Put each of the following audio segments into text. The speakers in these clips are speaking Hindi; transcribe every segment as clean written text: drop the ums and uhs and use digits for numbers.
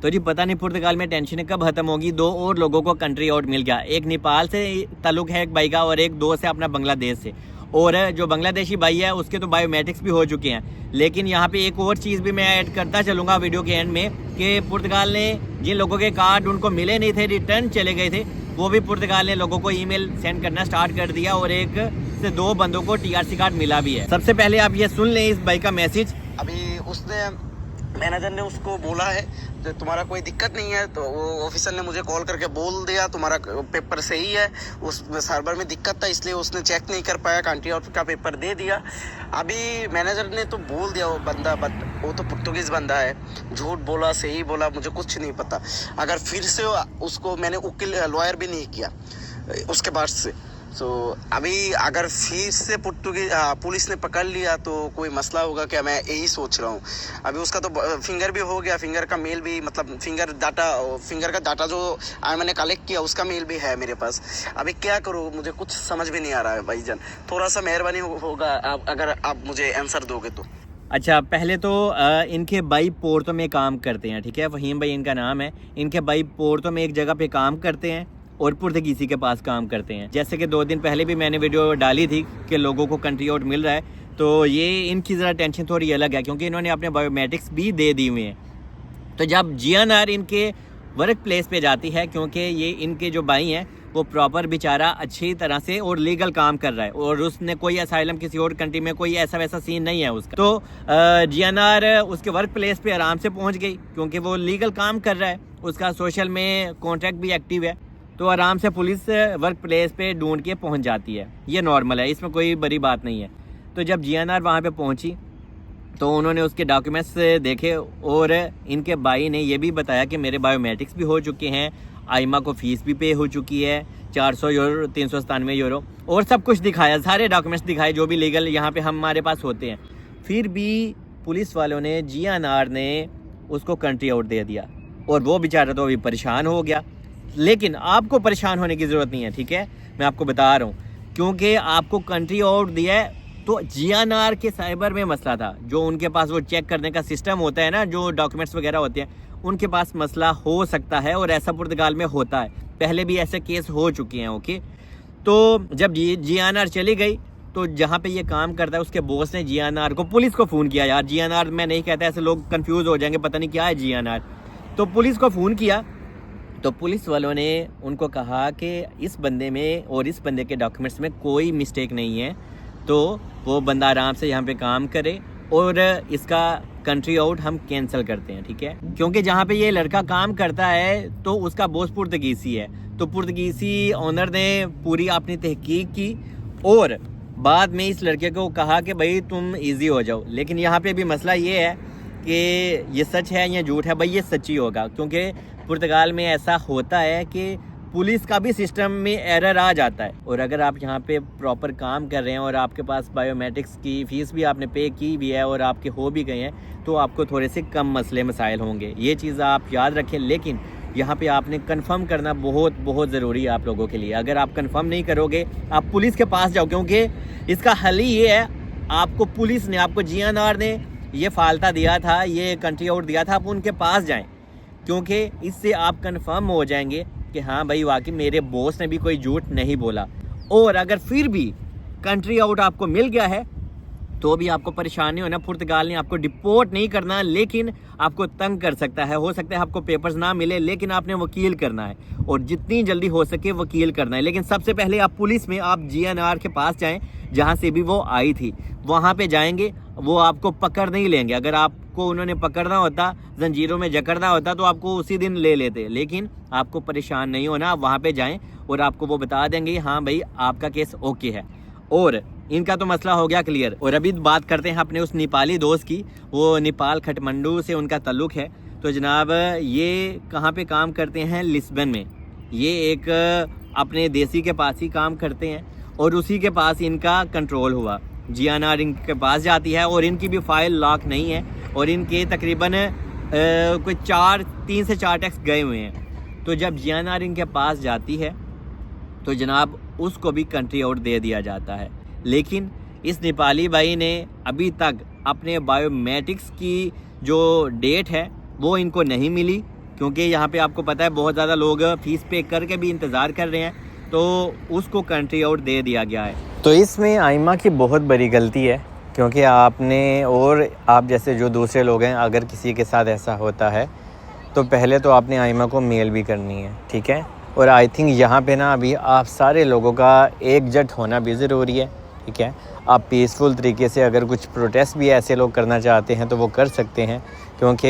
तो जी पता नहीं पुर्तगाल में टेंशन कब खत्म होगी। 2 और लोगों को कंट्री आउट मिल गया। एक नेपाल से ताल्लुक है एक भाई का, और एक 2 से अपना बांग्लादेश से। और जो बांग्लादेशी भाई है उसके तो बायोमेट्रिक्स भी हो चुके हैं। लेकिन यहाँ पे एक और चीज़ भी मैं ऐड करता चलूँगा वीडियो के एंड में, कि पुर्तगाल ने जिन लोगों के कार्ड उनको मिले नहीं थे, रिटर्न चले गए थे, वो भी पुर्तगाल ने लोगों को ईमेल सेंड करना स्टार्ट कर दिया। और 1 से 2 बंदों को TRC कार्ड मिला भी है। सबसे पहले आप ये सुन लें इस भाई का मैसेज। अभी उसने मैनेजर ने उसको बोला है तो तुम्हारा कोई दिक्कत नहीं है, तो वो ऑफिसर ने मुझे कॉल करके बोल दिया तुम्हारा पेपर सही है, उस सर्वर में दिक्कत था इसलिए उसने चेक नहीं कर पाया, कंट्री आउट का पेपर दे दिया। अभी मैनेजर ने तो बोल दिया वो बंदा, बट वो तो पुर्तगीज बंदा है, झूठ बोला सही बोला मुझे कुछ नहीं पता। अगर फिर से उसको मैंने वकील लॉयर भी नहीं किया उसके बाद से। तो अभी अगर फिर से पुलिस ने पकड़ लिया तो कोई मसला होगा क्या, मैं यही सोच रहा हूँ। अभी उसका तो फिंगर भी हो गया, फिंगर का मेल भी, मतलब फिंगर का डाटा जो मैंने कलेक्ट किया उसका मेल भी है मेरे पास। अभी क्या करूँ मुझे कुछ समझ भी नहीं आ रहा है भाईजान, थोड़ा सा मेहरबानी होगा अगर आप मुझे आंसर दोगे तो। अच्छा, पहले तो इनके भाई पोर्तो में काम करते हैं, ठीक है, फहीम भाई इनका नाम है। इनके भाई पोर्तो में एक जगह पे काम करते हैं और पुर्तगीसी के पास काम करते हैं। जैसे कि 2 दिन पहले भी मैंने वीडियो डाली थी कि लोगों को कंट्री आउट मिल रहा है, तो ये इनकी ज़रा टेंशन थोड़ी अलग है, क्योंकि इन्होंने अपने बायोमेट्रिक्स भी दे दी हुए हैं। तो जब GNR इनके वर्क प्लेस पे जाती है, क्योंकि ये इनके जो भाई हैं वो प्रॉपर बेचारा अच्छी तरह से और लीगल काम कर रहा है, और उसने कोई असाइलम किसी और कंट्री में कोई ऐसा वैसा सीन नहीं है उसका, तो GNR उसके वर्क प्लेस पे आराम से पहुंच गई, क्योंकि वो लीगल काम कर रहा है, उसका सोशल में कॉन्ट्रैक्ट भी एक्टिव है, तो आराम से पुलिस वर्क प्लेस पे ढूंढ के पहुंच जाती है। ये नॉर्मल है, इसमें कोई बड़ी बात नहीं है। तो जब GNR वहाँ पे पहुंची तो उन्होंने उसके डॉक्यूमेंट्स देखे, और इनके भाई ने ये भी बताया कि मेरे बायोमेट्रिक्स भी हो चुके हैं, आइमा को फ़ीस भी पे हो चुकी है 400 यूरो 397 यूरो, और सब कुछ दिखाया, सारे डॉक्यूमेंट्स दिखाए जो भी लीगल यहाँ पे हमारे पास होते हैं। फिर भी पुलिस वालों ने, GNR ने उसको कंट्री आउट दे दिया, और वो बेचारा तो अभी परेशान हो गया। लेकिन आपको परेशान होने की ज़रूरत नहीं है, ठीक है, मैं आपको बता रहा हूँ, क्योंकि आपको कंट्री आउट दिया है तो GNR के साइबर में मसला था, जो उनके पास वो चेक करने का सिस्टम होता है ना, जो डॉक्यूमेंट्स वगैरह होते हैं, उनके पास मसला हो सकता है, और ऐसा पुर्तगाल में होता है, पहले भी ऐसे केस हो चुके हैं। ओके, तो जब GNR चली गई तो जहाँ पे ये काम करता है उसके बॉस ने GNR को, पुलिस को फ़ोन किया। यार GNR मैं नहीं कहता, ऐसे लोग कंफ्यूज हो जाएंगे, पता नहीं क्या है GNR। तो पुलिस को फ़ोन किया, तो पुलिस वालों ने उनको कहा कि इस बंदे में और इस बंदे के डॉक्यूमेंट्स में कोई मिस्टेक नहीं है, तो वो बंदा आराम से यहाँ पे काम करे, और इसका कंट्री आउट हम कैंसिल करते हैं, ठीक है। क्योंकि जहाँ पे ये लड़का काम करता है तो उसका बॉस पुर्तगीसी है, तो पुर्तगीसी ऑनर ने पूरी अपनी तहकीक की, और बाद में इस लड़के को कहा कि भाई तुम इजी हो जाओ। लेकिन यहाँ पे भी मसला ये है कि ये सच है या झूठ है, भाई ये सच्ची होगा, क्योंकि पुर्तगाल में ऐसा होता है कि पुलिस का भी सिस्टम में एरर आ जाता है, और अगर आप यहाँ पे प्रॉपर काम कर रहे हैं और आपके पास बायोमेट्रिक्स की फ़ीस भी आपने पे की भी है और आपके हो भी गए हैं, तो आपको थोड़े से कम मसले मसाइल होंगे, ये चीज़ आप याद रखें। लेकिन यहाँ पे आपने कंफर्म करना बहुत बहुत ज़रूरी है आप लोगों के लिए। अगर आप कंफर्म नहीं करोगे, आप पुलिस के पास जाओ, क्योंकि इसका हल ही ये है, आपको पुलिस ने, आपको GNR ने ये फालता दिया था, ये कंट्री आउट दिया था, आप उनके पास जाएँ, क्योंकि इससे आप कंफर्म हो जाएंगे कि हाँ भाई वाकई मेरे बॉस ने भी कोई झूठ नहीं बोला। और अगर फिर भी कंट्री आउट आपको मिल गया है तो भी आपको परेशान नहीं होना, पुर्तगाल ने आपको डिपोर्ट नहीं करना, लेकिन आपको तंग कर सकता है। हो सकता है आपको पेपर्स ना मिले, लेकिन आपने वकील करना है, और जितनी जल्दी हो सके वकील करना है। लेकिन सबसे पहले आप पुलिस में, आप GNR के पास जाएं, जहां से भी वो आई थी वहां पे जाएंगे, वो आपको पकड़ नहीं लेंगे। अगर आपको उन्होंने पकड़ना होता, जंजीरों में जकड़ना होता, तो आपको उसी दिन ले लेते। लेकिन आपको परेशान नहीं होना, आप वहाँ पे जाएं और आपको वो बता देंगे हाँ भाई आपका केस ओके है। और इनका तो मसला हो गया क्लियर। और अभी बात करते हैं अपने उस नेपाली दोस्त की, वो नेपाल खटमंडू से उनका ताल्लुक़ है। तो जनाब ये कहाँ पे काम करते हैं? लिस्बन में। ये एक अपने देसी के पास ही काम करते हैं, और उसी के पास इनका कंट्रोल हुआ। GNR इनके पास जाती है, और इनकी भी फाइल लॉक नहीं है, और इनके तकरीबन कोई 3 से 4 टैक्स गए हुए हैं। तो जब GNR इनके पास जाती है तो जनाब उसको भी कंट्री आउट दे दिया जाता है। लेकिन इस नेपाली भाई ने अभी तक अपने बायोमेट्रिक्स की जो डेट है वो इनको नहीं मिली, क्योंकि यहाँ पे आपको पता है बहुत ज़्यादा लोग फ़ीस पे करके भी इंतज़ार कर रहे हैं, तो उसको कंट्री आउट दे दिया गया है। तो इसमें आइमा की बहुत बड़ी गलती है, क्योंकि आपने और आप जैसे जो दूसरे लोग हैं, अगर किसी के साथ ऐसा होता है तो पहले तो आपने आइमा को मेल भी करनी है, ठीक है। और आई थिंक यहाँ पे ना अभी आप सारे लोगों का एकजुट होना भी ज़रूरी है, ठीक है। आप पीसफुल तरीके से अगर कुछ प्रोटेस्ट भी ऐसे लोग करना चाहते हैं तो वो कर सकते हैं, क्योंकि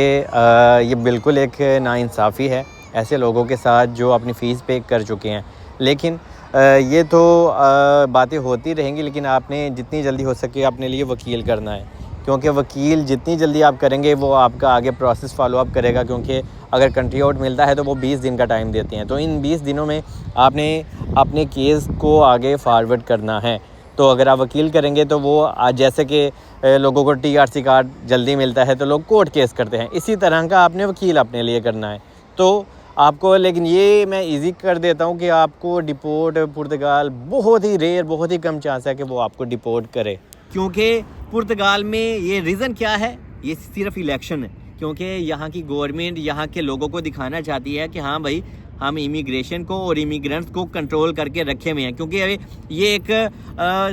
ये बिल्कुल एक नाइंसाफ़ी है ऐसे लोगों के साथ जो अपनी फ़ीस पे कर चुके हैं। लेकिन ये तो बातें होती रहेंगी, लेकिन आपने जितनी जल्दी हो सके अपने लिए वकील करना है, क्योंकि वकील जितनी जल्दी आप करेंगे वो आपका आगे प्रोसेस फॉलो अप करेगा। क्योंकि अगर कंट्री आउट मिलता है तो वो 20 दिन का टाइम देते हैं, तो इन 20 दिनों में आपने अपने केस को आगे फॉरवर्ड करना है। तो अगर आप वकील करेंगे तो वो जैसे कि लोगों को TRC कार्ड जल्दी मिलता है तो लोग कोर्ट केस करते हैं, इसी तरह का आपने वकील अपने लिए करना है तो आपको। लेकिन ये मैं इजी कर देता हूँ कि आपको डिपोर्ट पुर्तगाल बहुत ही रेयर, बहुत ही कम चांस है कि वो आपको डिपोर्ट करे, क्योंकि पुर्तगाल में ये रीज़न क्या है, ये सिर्फ इलेक्शन है। क्योंकि यहाँ की गवर्नमेंट यहाँ के लोगों को दिखाना चाहती है कि हाँ भाई हम इमिग्रेशन को और इमिग्रेंट्स को कंट्रोल करके रखे हुए हैं, क्योंकि ये एक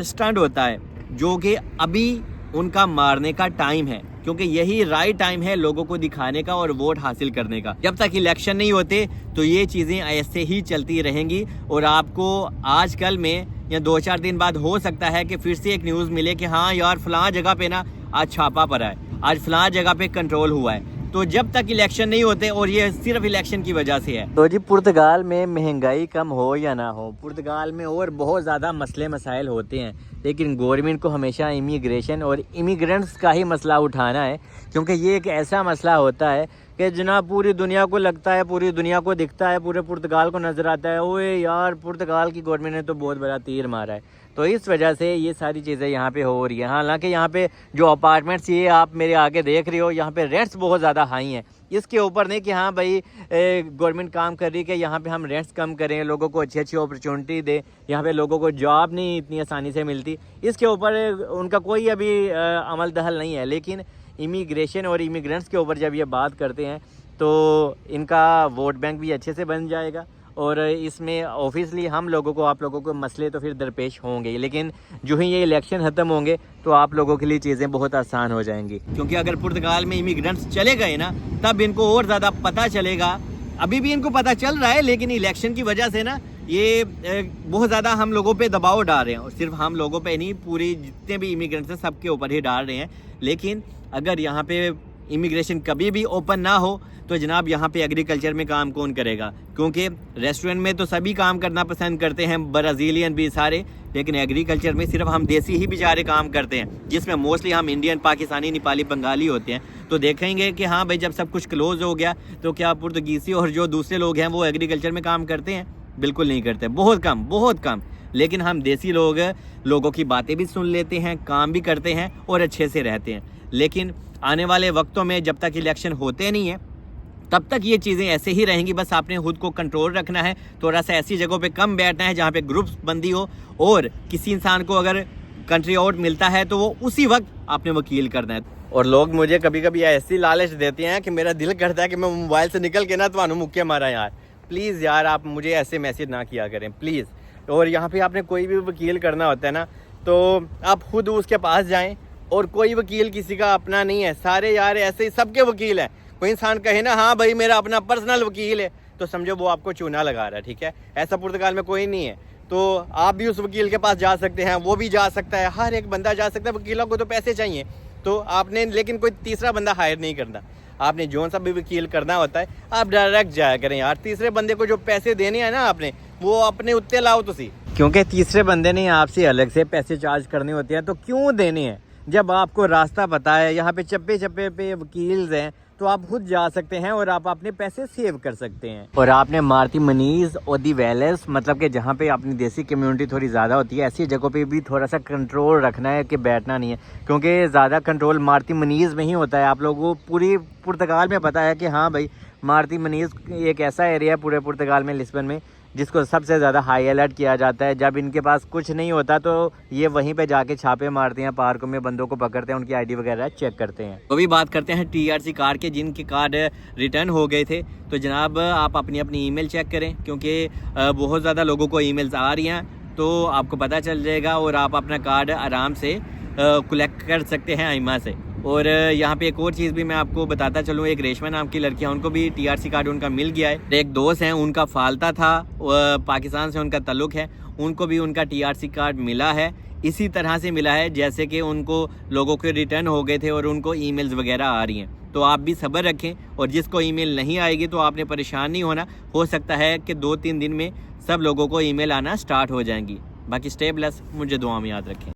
स्टंट होता है जो कि अभी उनका मारने का टाइम है, क्योंकि यही राइट टाइम है लोगों को दिखाने का और वोट हासिल करने का। जब तक इलेक्शन नहीं होते तो ये चीज़ें ऐसे ही चलती रहेंगी और आपको आजकल में या 2-4 दिन बाद हो सकता है कि फिर से एक न्यूज़ मिले कि हाँ यार फलां जगह पे ना आज छापा पड़ा है, आज फलां जगह पे कंट्रोल हुआ है। तो जब तक इलेक्शन नहीं होते, और ये सिर्फ इलेक्शन की वजह से है। तो जी पुर्तगाल में महंगाई कम हो या ना हो, पुर्तगाल में और बहुत ज़्यादा मसले मसाइल होते हैं, लेकिन गवर्नमेंट को हमेशा इमिग्रेशन और इमिग्रेंट्स का ही मसला उठाना है, क्योंकि ये एक ऐसा मसला होता है कि जनाब पूरी दुनिया को लगता है, पूरी दुनिया को दिखता है, पूरे पुर्तगाल को नज़र आता है ओए यार पुर्तगाल की गवर्नमेंट ने तो बहुत बड़ा तीर मारा है। तो इस वजह से ये सारी चीज़ें यहाँ पे हो रही हैं। हालांकि यहाँ पे जो अपार्टमेंट्स ये आप मेरे आगे देख रहे हो, यहाँ पे रेंट्स बहुत ज़्यादा हाई हैं। इसके ऊपर नहीं कि हाँ भाई गवर्नमेंट काम कर रही है कि यहाँ पे हम रेंट्स कम करें, लोगों को अच्छी अच्छी अपॉर्चुनिटी दें, यहाँ पे लोगों को जॉब नहीं इतनी आसानी से मिलती, इसके ऊपर उनका कोई अभी अमल दखल नहीं है। लेकिन इमिग्रेशन और इमिग्रेंट्स के ऊपर जब ये बात करते हैं तो इनका वोट बैंक भी अच्छे से बन जाएगा, और इसमें ऑब्वियसली हम लोगों को, आप लोगों को मसले तो फिर दरपेश होंगे, लेकिन जो ही ये इलेक्शन ख़त्म होंगे तो आप लोगों के लिए चीज़ें बहुत आसान हो जाएंगी। क्योंकि अगर पुर्तगाल में इमिग्रेंट्स चले गए ना तब इनको और ज़्यादा पता चलेगा। अभी भी इनको पता चल रहा है, लेकिन इलेक्शन की वजह से ना ये बहुत ज़्यादा हम लोगों पे दबाव डाल रहे हैं, और सिर्फ हम लोगों पे नहीं, पूरी जितने भी इमिग्रेंट्स हैं सबके ऊपर ही डाल रहे हैं। लेकिन अगर यहाँ पे इमिग्रेशन कभी भी ओपन ना हो तो जनाब यहाँ पे एग्रीकल्चर में काम कौन करेगा? क्योंकि रेस्टोरेंट में तो सभी काम करना पसंद करते हैं, ब्राज़ीलियन भी सारे, लेकिन एग्रीकल्चर में सिर्फ हम देसी ही बेचारे काम करते हैं, जिसमें मोस्टली हम इंडियन, पाकिस्तानी, नेपाली, बंगाली होते हैं। तो देखेंगे कि हाँ भाई जब सब कुछ क्लोज हो गया तो क्या पुर्तगीसी और जो दूसरे लोग हैं वो एग्रीकल्चर में काम करते हैं? बिल्कुल नहीं करते, बहुत कम, बहुत कम। लेकिन हम देसी लोग लोगों की बातें भी सुन लेते हैं, काम भी करते हैं और अच्छे से रहते हैं। लेकिन आने वाले वक्तों में जब तक इलेक्शन होते नहीं हैं तब तक ये चीज़ें ऐसे ही रहेंगी। बस आपने खुद को कंट्रोल रखना है, थोड़ा सा ऐसी जगहों पे कम बैठना है जहाँ पे ग्रुप्स बंदी हो, और किसी इंसान को अगर कंट्री आउट मिलता है तो वो उसी वक्त आपने वकील करना है। और लोग मुझे कभी कभी ऐसी लालच देते हैं कि मेरा दिल करता है कि मैं मोबाइल से निकल के ना तो मुक्के मारा। यार प्लीज़ यार आप मुझे ऐसे मैसेज ना किया करें प्लीज़। और यहाँ पर आपने कोई भी वकील करना होता है ना तो आप खुद उसके पास जाएँ, और कोई वकील किसी का अपना नहीं है, सारे यार ऐसे ही सबके वकील हैं। कोई इंसान कहे ना हाँ भाई मेरा अपना पर्सनल वकील है तो समझो वो आपको चूना लगा रहा है, ठीक है। ऐसा पुर्तगाल में कोई नहीं है, तो आप भी उस वकील के पास जा सकते हैं, वो भी जा सकता है, हर एक बंदा जा सकता है। वकीलों को तो पैसे चाहिए, तो आपने लेकिन कोई तीसरा बंदा हायर नहीं करना। आपने जो सा भी वकील करना होता है आप डायरेक्ट जाया करें यार। तीसरे बंदे को जो पैसे देने हैं ना आपने, वो अपने उत्ते लाओ तुसी, क्योंकि तीसरे बंदे ने आपसे अलग से पैसे चार्ज करने होते हैं। तो क्यों देने हैं जब आपको रास्ता पता है? यहाँ पे चप्पे चप्पे पे वकील हैं तो आप खुद जा सकते हैं और आप अपने पैसे सेव कर सकते हैं। और आपने मार्ती मनीज और दी वैलेस, मतलब कि जहाँ पे अपनी देसी कम्युनिटी थोड़ी ज़्यादा होती है, ऐसी जगहों पे भी थोड़ा सा कंट्रोल रखना है कि बैठना नहीं है, क्योंकि ज़्यादा कंट्रोल मार्ती मनीज में ही होता है। आप लोगों को पूरी पुर्तगाल में पता है कि हाँ भाई मार्ती मनीज एक ऐसा एरिया है पूरे पुर्तगाल में, लिस्बन में, जिसको सबसे ज़्यादा हाई अलर्ट किया जाता है। जब इनके पास कुछ नहीं होता तो ये वहीं पे जाके छापे मारते हैं, पार्कों में बंदों को पकड़ते हैं, उनकी आईडी वगैरह चेक करते हैं। तो भी बात करते हैं टीआरसी कार्ड के, जिनके कार्ड रिटर्न हो गए थे। तो जनाब आप अपनी ईमेल चेक करें, क्योंकि बहुत ज़्यादा लोगों को ईमेल्स आ रही हैं, तो आपको पता चल जाएगा और आप अपना कार्ड आराम से कलेक्ट कर सकते हैं आइमा से। और यहाँ पे एक और चीज़ भी मैं आपको बताता चलूँ, एक रेशमा नाम की लड़की है, उनको भी टीआरसी कार्ड उनका मिल गया है। एक दोस्त हैं, उनका फालता था, पाकिस्तान से उनका ताल्लुक़ है, उनको भी उनका टीआरसी कार्ड मिला है। इसी तरह से मिला है जैसे कि उनको लोगों के रिटर्न हो गए थे और उनको ईमेल्स वगैरह आ रही हैं। तो आप भी सब्र रखें, और जिसको ईमेल नहीं आएगी तो आपने परेशान नहीं होना, हो सकता है कि 2-3 दिन में सब लोगों को ईमेल आना स्टार्ट हो जाएंगी। बाकी स्टे ब्लेस, मुझे दुआ में याद रखें।